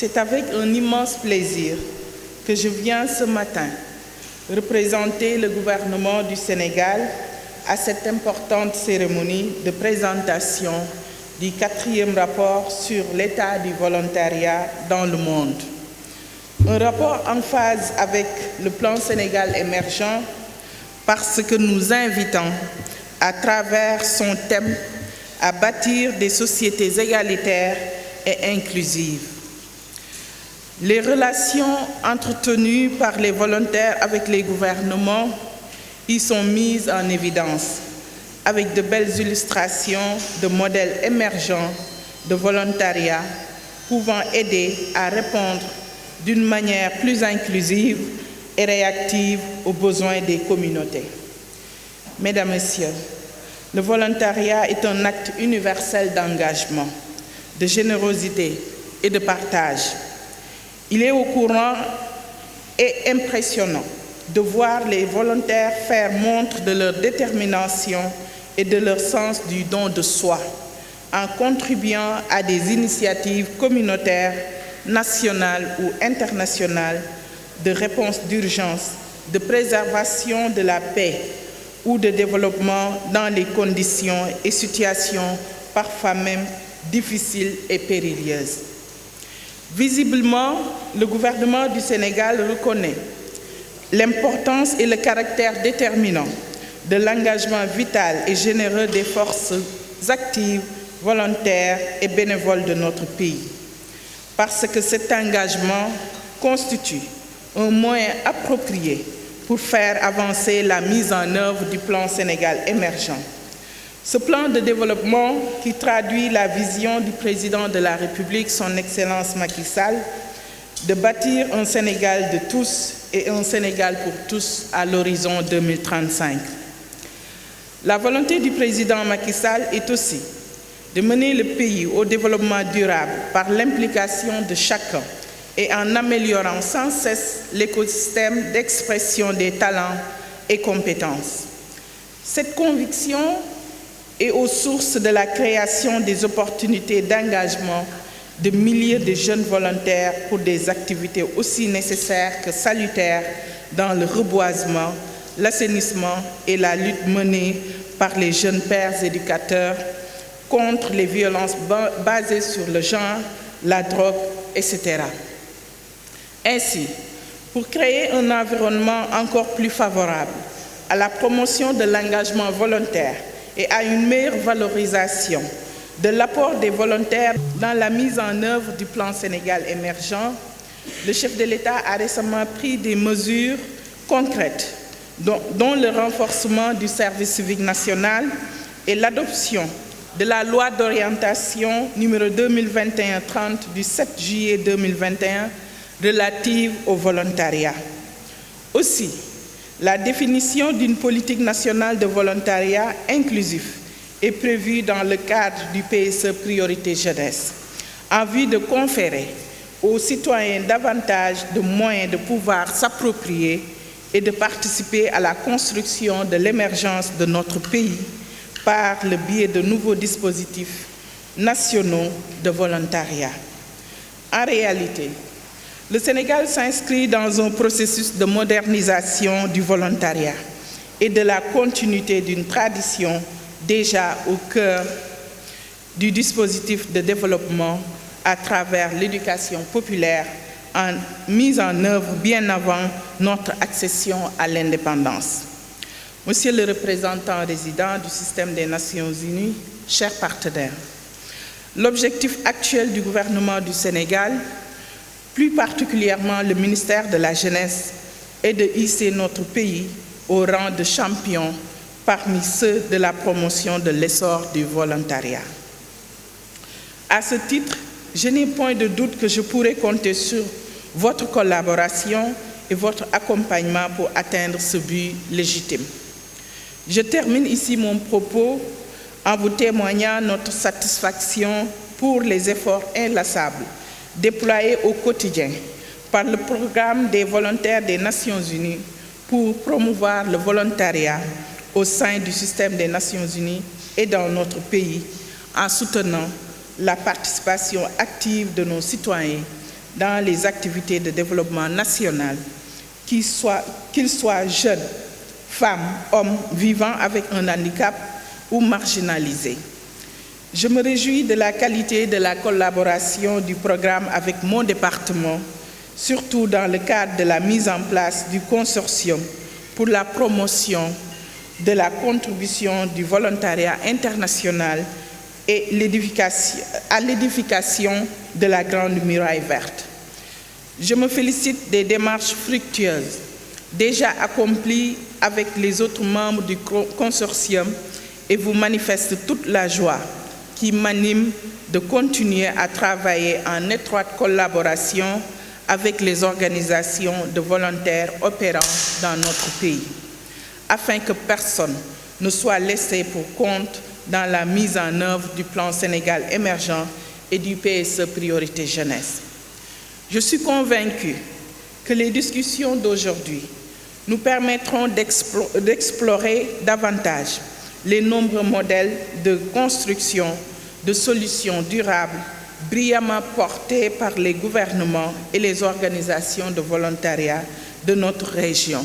C'est avec un immense plaisir que je viens ce matin représenter le gouvernement du Sénégal à cette importante cérémonie de présentation du 4e rapport sur l'état du volontariat dans le monde. Un rapport en phase avec le plan Sénégal émergent parce que nous invitons, à travers son thème, à bâtir des sociétés égalitaires et inclusives. Les relations entretenues par les volontaires avec les gouvernements y sont mises en évidence, avec de belles illustrations de modèles émergents de volontariat pouvant aider à répondre d'une manière plus inclusive et réactive aux besoins des communautés. Mesdames, Messieurs, le volontariat est un acte universel d'engagement, de générosité et de partage. Il est au courant et impressionnant de voir les volontaires faire montre de leur détermination et de leur sens du don de soi, en contribuant à des initiatives communautaires, nationales ou internationales, de réponse d'urgence, de préservation de la paix ou de développement dans les conditions et situations parfois même difficiles et périlleuses. Visiblement, le gouvernement du Sénégal reconnaît l'importance et le caractère déterminant de l'engagement vital et généreux des forces actives, volontaires et bénévoles de notre pays, parce que cet engagement constitue un moyen approprié pour faire avancer la mise en œuvre du plan Sénégal émergent. Ce plan de développement qui traduit la vision du président de la République, son Excellence Macky Sall, de bâtir un Sénégal de tous et un Sénégal pour tous à l'horizon 2035. La volonté du président Macky Sall est aussi de mener le pays au développement durable par l'implication de chacun et en améliorant sans cesse l'écosystème d'expression des talents et compétences. Cette conviction est aux sources de la création des opportunités d'engagement de milliers de jeunes volontaires pour des activités aussi nécessaires que salutaires dans le reboisement, l'assainissement et la lutte menée par les jeunes pères éducateurs contre les violences basées sur le genre, la drogue, etc. Ainsi, pour créer un environnement encore plus favorable à la promotion de l'engagement volontaire et à une meilleure valorisation de l'apport des volontaires dans la mise en œuvre du plan Sénégal émergent, le chef de l'État a récemment pris des mesures concrètes, dont le renforcement du service civique national et l'adoption de la loi d'orientation numéro 2021-30 du 7 juillet 2021 relative au volontariat. Aussi, la définition d'une politique nationale de volontariat inclusif est prévue dans le cadre du PSE Priorité Jeunesse, en vue de conférer aux citoyens davantage de moyens de pouvoir s'approprier et de participer à la construction de l'émergence de notre pays par le biais de nouveaux dispositifs nationaux de volontariat. En réalité, le Sénégal s'inscrit dans un processus de modernisation du volontariat et de la continuité d'une tradition déjà au cœur du dispositif de développement à travers l'éducation populaire mise en œuvre bien avant notre accession à l'indépendance. Monsieur le représentant résident du système des Nations Unies, chers partenaires, l'objectif actuel du gouvernement du Sénégal, plus particulièrement le ministère de la Jeunesse, est de hisser notre pays au rang de champion parmi ceux de la promotion de l'essor du volontariat. À ce titre, je n'ai point de doute que je pourrai compter sur votre collaboration et votre accompagnement pour atteindre ce but légitime. Je termine ici mon propos en vous témoignant notre satisfaction pour les efforts inlassables déployés au quotidien par le programme des volontaires des Nations Unies pour promouvoir le volontariat au sein du système des Nations Unies et dans notre pays en soutenant la participation active de nos citoyens dans les activités de développement national, qu'ils soient jeunes, femmes, hommes vivant avec un handicap ou marginalisés. Je me réjouis de la qualité de la collaboration du programme avec mon département, surtout dans le cadre de la mise en place du consortium pour la promotion de la contribution du volontariat international et à l'édification de la Grande Muraille Verte. Je me félicite des démarches fructueuses déjà accomplies avec les autres membres du consortium et vous manifeste toute la joie qui m'anime de continuer à travailler en étroite collaboration avec les organisations de volontaires opérant dans notre pays, afin que personne ne soit laissé pour compte dans la mise en œuvre du plan Sénégal émergent et du PSE Priorité Jeunesse. Je suis convaincue que les discussions d'aujourd'hui nous permettront d'explorer davantage les nombreux modèles de construction de solutions durables brillamment portés par les gouvernements et les organisations de volontariat de notre région.